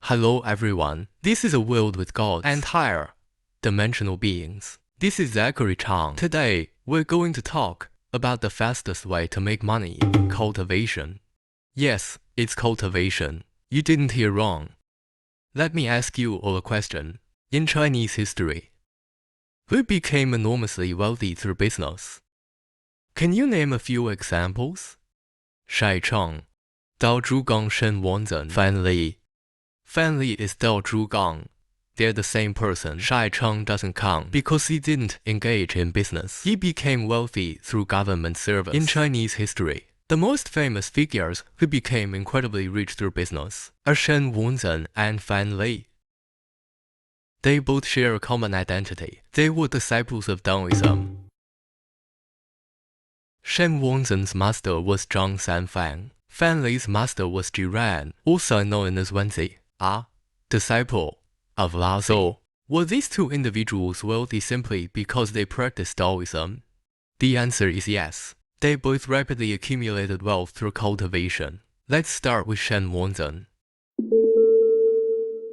Hello everyone, this is a world with gods and higher dimensional beings. This is Zachary Chang. Today, we're going to talk about the fastest way to make money, cultivation. Yes, it's cultivation. You didn't hear wrong. Let me ask you all a question. In Chinese history, who became enormously wealthy through business? Can you name a few examples? Shai Cheng, Dao Zhugang Shen Wanzhen, Fan Li. Fan Li is Dao Zhugang. They're the same person. Shai Cheng doesn't count because he didn't engage in business. He became wealthy through government service. In Chinese history, the most famous figures who became incredibly rich through business are Shen Wanzhen and Fan Li. They both share a common identity. They were disciples of Taoism. Shen Wanzhen's master was Zhang Sanfang. Fan Li's master was Jiran, also known as Wenzi, a disciple of Lao Tzu. Were these two individuals wealthy simply because they practiced Taoism? The answer is yes. They both rapidly accumulated wealth through cultivation. Let's start with Shen Wanzhen.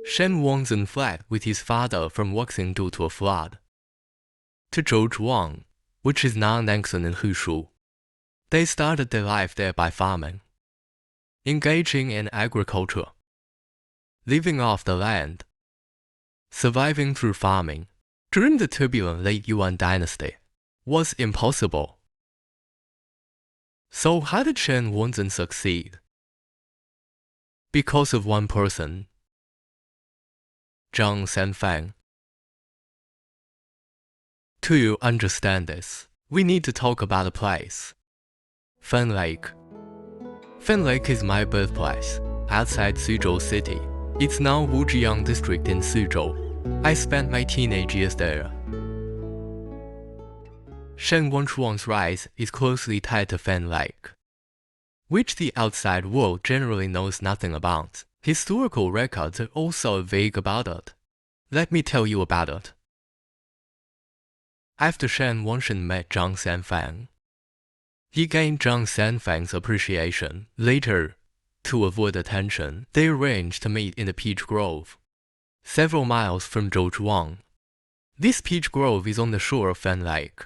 Shen Wanzhen fled with his father from Wuxing due to a flood to Zhouzhuang, which is now Nanxun in Hushu. They started their life there by farming, engaging in agriculture, living off the land, surviving through farming during the turbulent late Yuan dynasty was impossible. So how did Shen Wanzhen succeed? Because of one person, Zhang Sanfang. To understand this, we need to talk about a place, Fan Lake. Fan Lake is my birthplace, outside Suzhou City. It's now Wujiang district in Suzhou. I spent my teenage years there. Shen Wanzhuang's rise is closely tied to Fan Lake, which the outside world generally knows nothing about. Historical records are also vague about it. Let me tell you about it. After Shen Wanzhen met Zhang Sanfang, he gained Zhang Sanfang's appreciation. Later, to avoid attention, they arranged to meet in the peach grove, several miles from Zhouzhuang. This peach grove is on the shore of Fan Lake.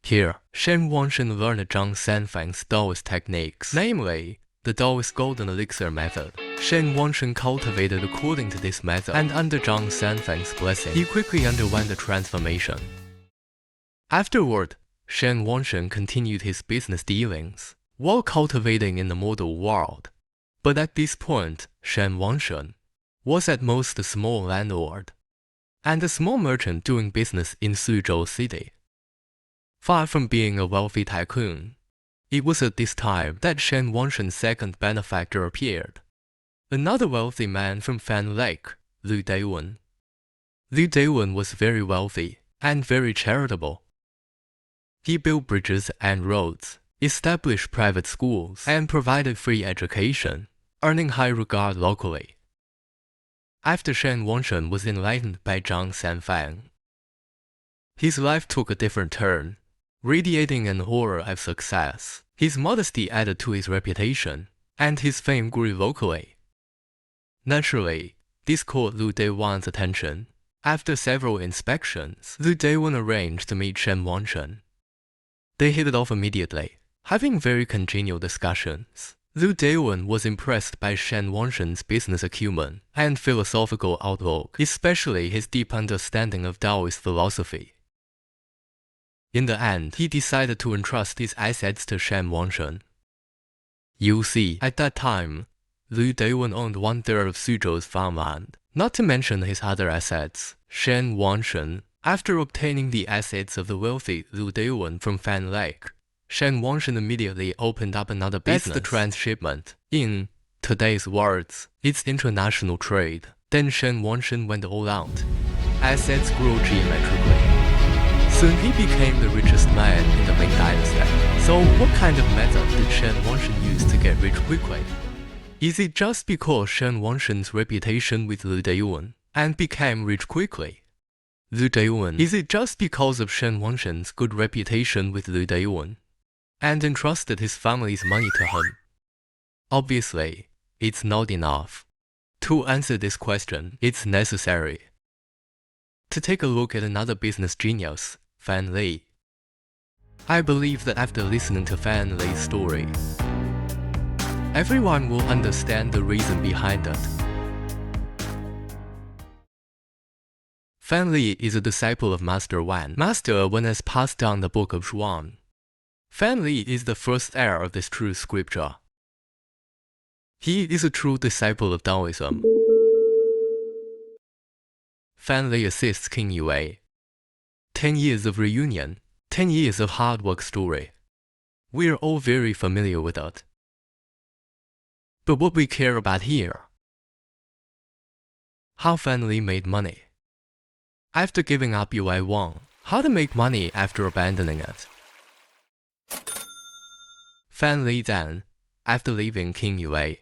Here, Shen Wanzhen learned Zhang Sanfang's Taoist techniques, namely, the Taoist Golden Elixir method. Shen Wanzhen cultivated according to this method, and under Zhang Sanfang's blessing, he quickly underwent a transformation. Afterward, Shen Wanzhen continued his business dealings while cultivating in the model world. But at this point, Shen Wanzhen was at most a small landlord and a small merchant doing business in Suzhou City. Far from being a wealthy tycoon, it was at this time that Shen Wanzhen's second benefactor appeared, another wealthy man from Fan Lake, Lu Dayun. Lu Dayun was very wealthy and very charitable. He built bridges and roads, established private schools, and provided free education, earning high regard locally. After Shen Wanzhen was enlightened by Zhang Sanfang, his life took a different turn, radiating an aura of success. His modesty added to his reputation, and his fame grew locally. Naturally, this caught Lu Dayun's attention. After several inspections, Lu Dayun arranged to meet Shen Wanzhen. They hit it off immediately, having very congenial discussions. Lu Dayun was impressed by Shen Wanzhen's business acumen and philosophical outlook, especially his deep understanding of Taoist philosophy. In the end, he decided to entrust his assets to Shen Wanzhen. You see, at that time, Lu Dayun owned 1/3 of Suzhou's farmland, not to mention his other assets. Shen Wanzhen, after obtaining the assets of the wealthy Lu Dayun from Fan Lake, Shen Wanzhen immediately opened up another business. That's the transshipment. In today's words, it's international trade. Then Shen Wanzhen went all out. Assets grew geometrically. Soon he became the richest man in the Ming Dynasty. So what kind of method did Shen Wanzhen use to get rich quickly? Is it just because Shen Wanzhen's reputation with Lu Dayun and became rich quickly? Lu Dayun. Is it just because of Shen Wanzhen's good reputation with Lu Dayun and entrusted his family's money to him? Obviously, it's not enough. To answer this question, it's necessary to take a look at another business genius, Fan Li. I believe that after listening to Fan Li's story, everyone will understand the reason behind it. Fan Li is a disciple of Master Wan. Master Wan has passed down the Book of Zhuang. Fan Li is the first heir of this true scripture. He is a true disciple of Taoism. Fan Li assists King Yue. 10 years of reunion, 10 years of hard work story. We're all very familiar with it. But what we care about here, how Fan Li made money. After giving up Yue Wang, how to make money after abandoning it. Fan Li then, after leaving King Yue,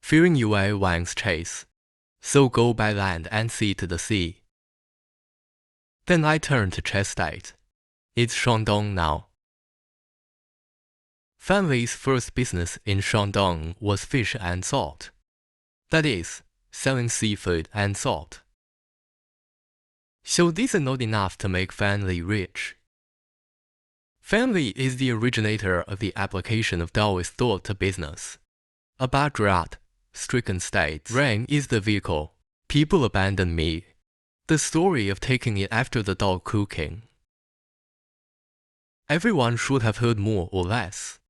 fearing Yue Wang's chase, so go by land and sea to the sea. Then I turn to chestate. It's Shandong now. Fan Li's first business in Shandong was fish and salt. That is, selling seafood and salt. So these are not enough to make Fan Li rich. Fan Li is the originator of the application of Taoist thought to business. A bad drought, stricken state, rain is the vehicle. People abandon me. The story of taking it after the dog cooking. Everyone should have heard more or less.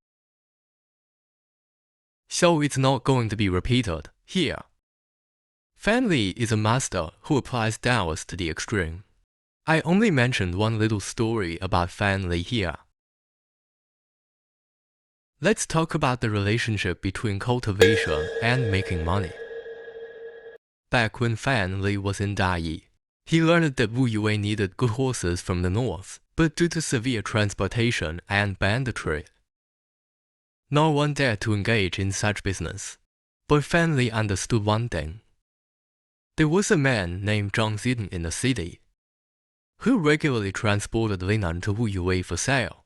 So it's not going to be repeated here. Fan Li is a master who applies Taoist to the extreme. I only mentioned one little story about Fan Li here. Let's talk about the relationship between cultivation and making money. Back when Fan Li was in Dayi, he learned that Wu Yue needed good horses from the north, but due to severe transportation and banditry, no one dared to engage in such business. But Fan Li understood one thing. There was a man named Zhang Zidong in the city, who regularly transported linen to Wu Yue for sale.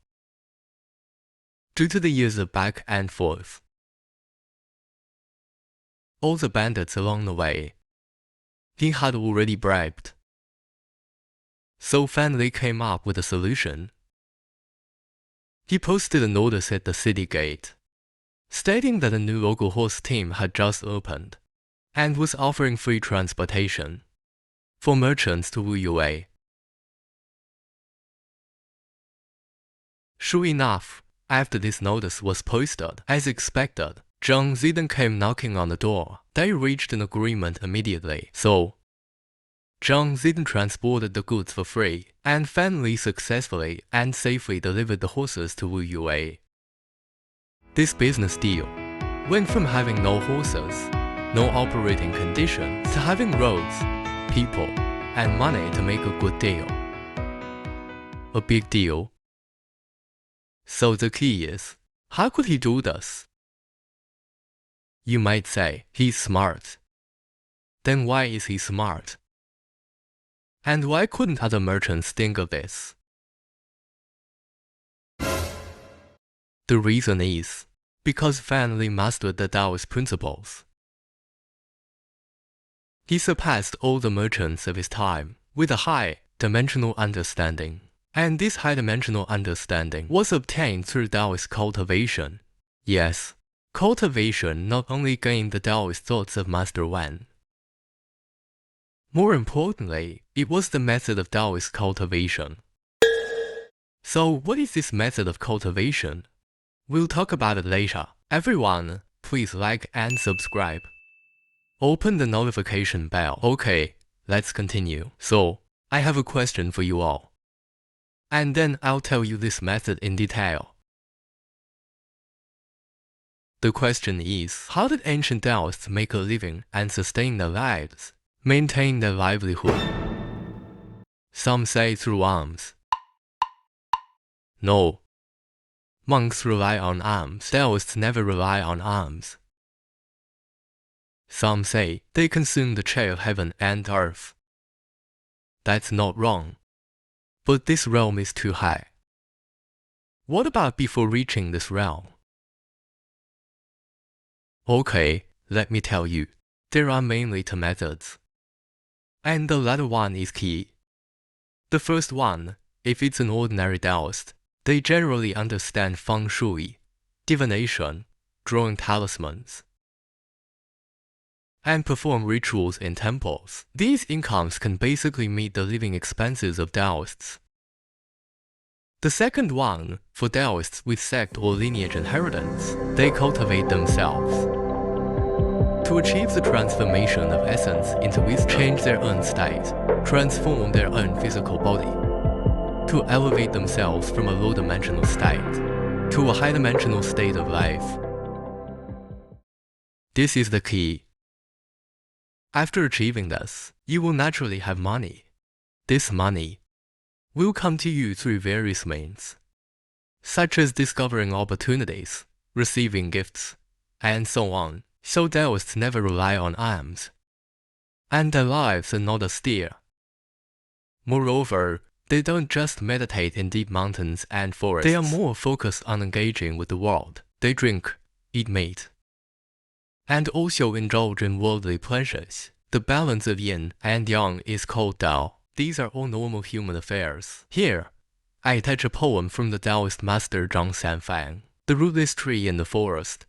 Due to the years of back and forth, all the bandits along the way, he had already bribed. So Fan Li came up with a solution. He posted a notice at the city gate, stating that a new local horse team had just opened, and was offering free transportation for merchants to Wu Yue. Sure enough, after this notice was posted, as expected, Zhang Zidong came knocking on the door. They reached an agreement immediately, so Zhang Zidong transported the goods for free, and Fan Li successfully and safely delivered the horses to Wu Yue. This business deal went from having no horses, no operating conditions, to having roads, people, and money to make a good deal. A big deal. So the key is, how could he do this? You might say, he's smart. Then why is he smart? And why couldn't other merchants think of this? The reason is, because Fan Li mastered the Taoist principles. He surpassed all the merchants of his time with a high-dimensional understanding. And this high-dimensional understanding was obtained through Taoist cultivation. Yes, cultivation not only gained the Taoist thoughts of Master Wan. More importantly, it was the method of Taoist cultivation. So what is this method of cultivation? We'll talk about it later. Everyone, please like and subscribe. Open the notification bell. Okay, let's continue. So, I have a question for you all. And then I'll tell you this method in detail. The question is, how did ancient Taoists make a living and sustain their lives, maintain their livelihood? Some say through alms. No. Monks rely on alms. Taoists never rely on alms. Some say they consume the chair of heaven and earth. That's not wrong. But this realm is too high. What about before reaching this realm? Okay, let me tell you. There are mainly two methods, and the latter one is key. The first one, if it's an ordinary Taoist, they generally understand feng shui, divination, drawing talismans, and perform rituals in temples. These incomes can basically meet the living expenses of Taoists. The second one, for Taoists with sect or lineage inheritance, they cultivate themselves. To achieve the transformation of essence into which change their own state, transform their own physical body, to elevate themselves from a low-dimensional state to a high-dimensional state of life. This is the key. After achieving this, you will naturally have money. This money will come to you through various means, such as discovering opportunities, receiving gifts, and so on. So Taoists never rely on alms, and their lives are not austere. Moreover, they don't just meditate in deep mountains and forests. They are more focused on engaging with the world. They drink, eat meat, and also indulge in worldly pleasures. The balance of yin and yang is called Tao. These are all normal human affairs. Here, I attach a poem from the Taoist master Zhang Sanfang, The Rootless Tree in the Forest.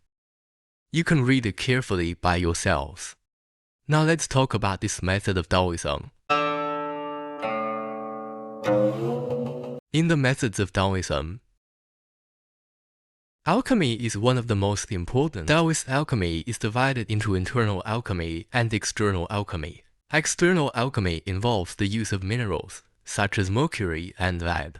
You can read it carefully by yourselves. Now let's talk about this method of Taoism. In the methods of Taoism, alchemy is one of the most important. Taoist alchemy is divided into internal alchemy and external alchemy. External alchemy involves the use of minerals, such as mercury and lead.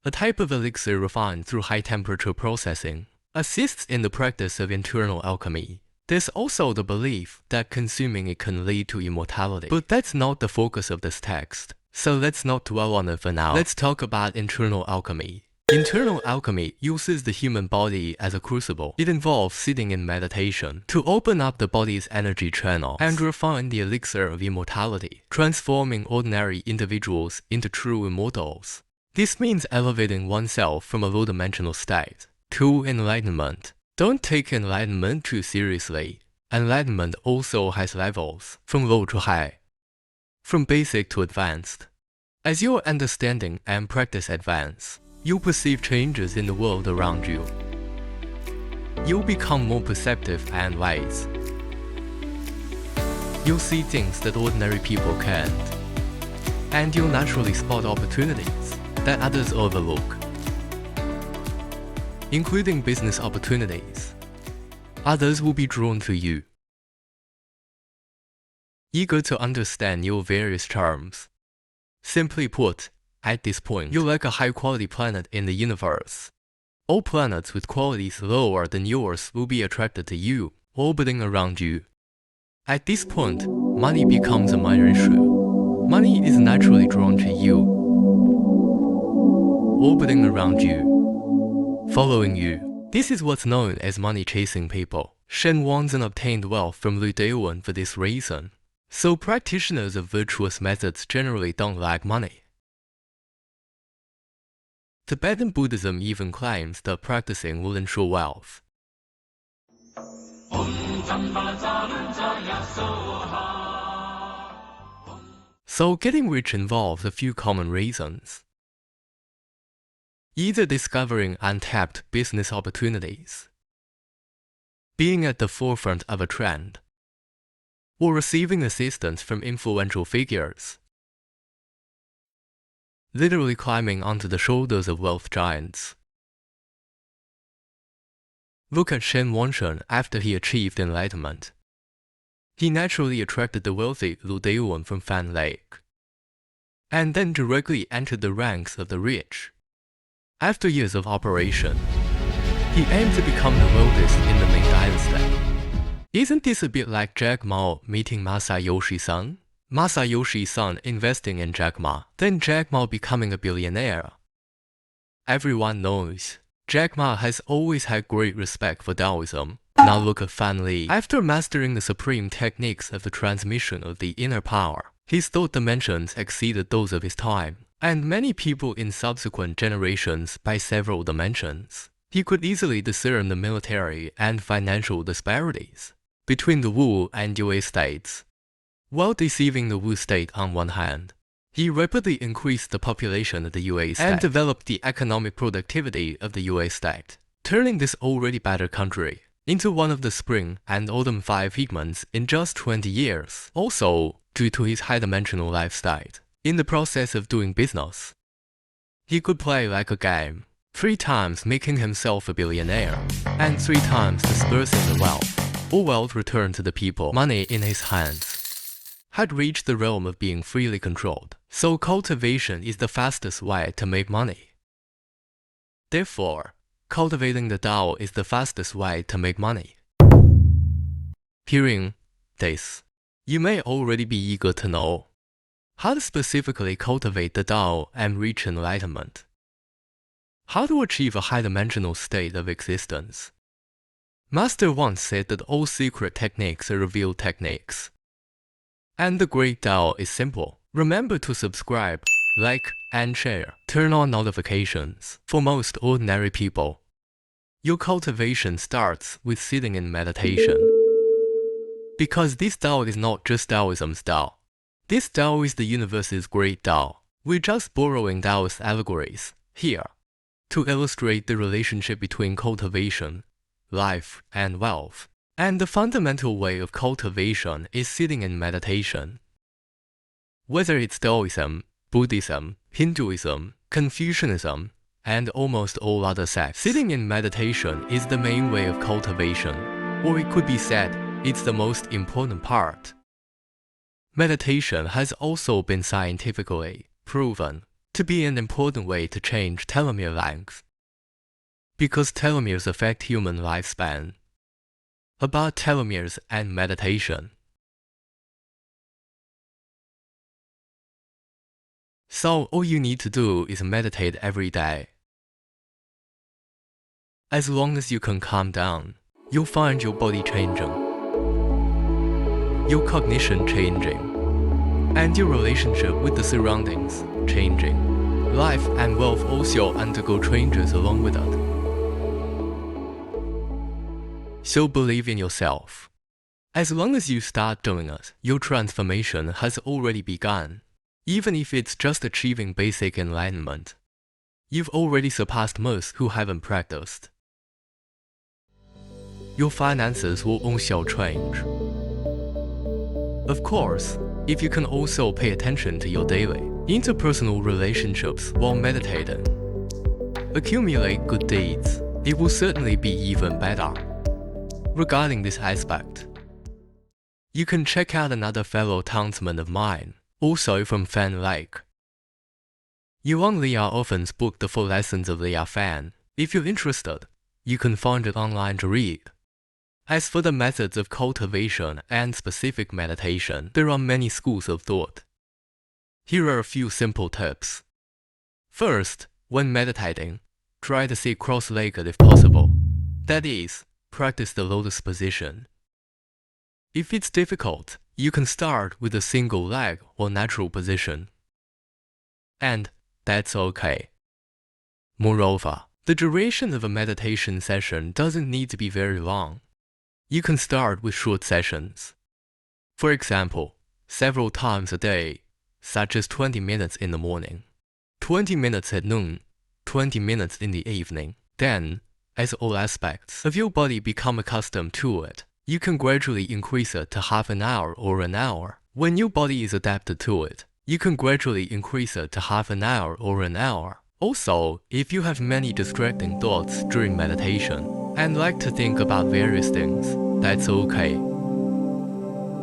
A type of elixir refined through high-temperature processing assists in the practice of internal alchemy. There's also the belief that consuming it can lead to immortality. But that's not the focus of this text, so let's not dwell on it for now. Let's talk about internal alchemy. Internal alchemy uses the human body as a crucible. It involves sitting in meditation to open up the body's energy channels and refine the elixir of immortality, transforming ordinary individuals into true immortals. This means elevating oneself from a low-dimensional state to enlightenment. Don't take enlightenment too seriously. Enlightenment also has levels, from low to high, from basic to advanced. As your understanding and practice advance, you'll perceive changes in the world around you. You'll become more perceptive and wise. You'll see things that ordinary people can't. And you'll naturally spot opportunities that others overlook, including business opportunities. Others will be drawn to you, eager to understand your various charms. Simply put, at this point, you're like a high-quality planet in the universe. All planets with qualities lower than yours will be attracted to you, orbiting around you. At this point, money becomes a minor issue. Money is naturally drawn to you, orbiting around you, following you. This is what's known as money-chasing people. Shen Wanzan obtained wealth from Lu Dewen for this reason. So practitioners of virtuous methods generally don't like money. Tibetan Buddhism even claims that practicing will ensure wealth. So getting rich involves a few common reasons. Either discovering untapped business opportunities, being at the forefront of a trend, or receiving assistance from influential figures. Literally climbing onto the shoulders of wealth giants. Look at Shen Wanshen after he achieved enlightenment. He naturally attracted the wealthy Lu Dewen from Fan Lake, and then directly entered the ranks of the rich. After years of operation, he aimed to become the wealthiest in the Ming Dynasty. Isn't this a bit like Jack Ma meeting Masayoshi Son? Masayoshi Son investing in Jack Ma, then Jack Ma becoming a billionaire. Everyone knows Jack Ma has always had great respect for Taoism. Now look at Fan Li. After mastering the supreme techniques of the transmission of the inner power, his thought dimensions exceeded those of his time, and many people in subsequent generations by several dimensions. He could easily discern the military and financial disparities. between the Wu and Yue states. While deceiving the Wu state on one hand, he rapidly increased the population of the Yue state and developed the economic productivity of the Yue state, turning this already better country into one of the spring and autumn 5 pigments in just 20 years. Also, due to his high-dimensional lifestyle, in the process of doing business, he could play like a game, 3 times making himself a billionaire, and 3 times dispersing the wealth. All wealth returned to the people. Money in his hands had reached the realm of being freely controlled, so cultivation is the fastest way to make money. Therefore, cultivating the Tao is the fastest way to make money. Hearing this, you may already be eager to know how to specifically cultivate the Tao and reach enlightenment. How to achieve a high-dimensional state of existence. Master once said that all secret techniques are revealed techniques. And the great Tao is simple. Remember to subscribe, like, and share. Turn on notifications. For most ordinary people, your cultivation starts with sitting in meditation. Because this Tao is not just Taoism's Tao. This Tao is the universe's great Tao. We're just borrowing Taoist allegories here to illustrate the relationship between cultivation, life, and wealth. And the fundamental way of cultivation is sitting in meditation. Whether it's Taoism, Buddhism, Hinduism, Confucianism, and almost all other sects, sitting in meditation is the main way of cultivation, or it could be said, it's the most important part. Meditation has also been scientifically proven to be an important way to change telomere length, because telomeres affect human lifespan. About telomeres and meditation. So all you need to do is meditate every day. As long as you can calm down, you'll find your body changing, your cognition changing, and your relationship with the surroundings changing. Life and wealth also undergo changes along with it. So believe in yourself. As long as you start doing it, your transformation has already begun. Even if it's just achieving basic enlightenment, you've already surpassed most who haven't practiced. Your finances will also change. Of course, if you can also pay attention to your daily, interpersonal relationships while meditating, accumulate good deeds, it will certainly be even better. Regarding this aspect, you can check out another fellow townsman of mine, also from Fan Lake. Yuan Liao Orphan's book The 4 Lessons of Liao Fan. If you're interested, you can find it online to read. As for the methods of cultivation and specific meditation, there are many schools of thought. Here are a few simple tips. First, when meditating, try to sit cross-legged if possible. That is, practice the lotus position. If it's difficult, you can start with a single leg or natural position. And that's okay. Moreover, the duration of a meditation session doesn't need to be very long. You can start with short sessions. For example, several times a day, such as 20 minutes in the morning, 20 minutes at noon, 20 minutes in the evening. Then, as all aspects of your body become accustomed to it, you can gradually increase it to half an hour or an hour. When your body is adapted to it, you can gradually increase it to half an hour or an hour. Also, if you have many distracting thoughts during meditation and like to think about various things, that's okay.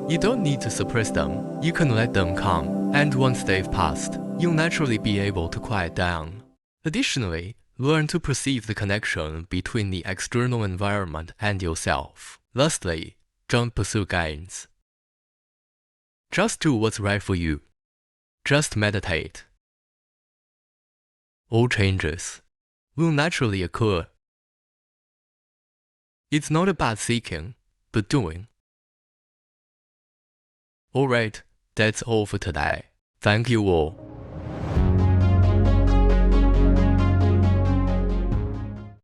You don't need to suppress them, you can let them come, and once they've passed, you'll naturally be able to quiet down. Additionally, learn to perceive the connection between the external environment and yourself. Lastly, don't pursue gains. Just do what's right for you. Just meditate. All changes will naturally occur. It's not about seeking, but doing. Alright, that's all for today. Thank you all.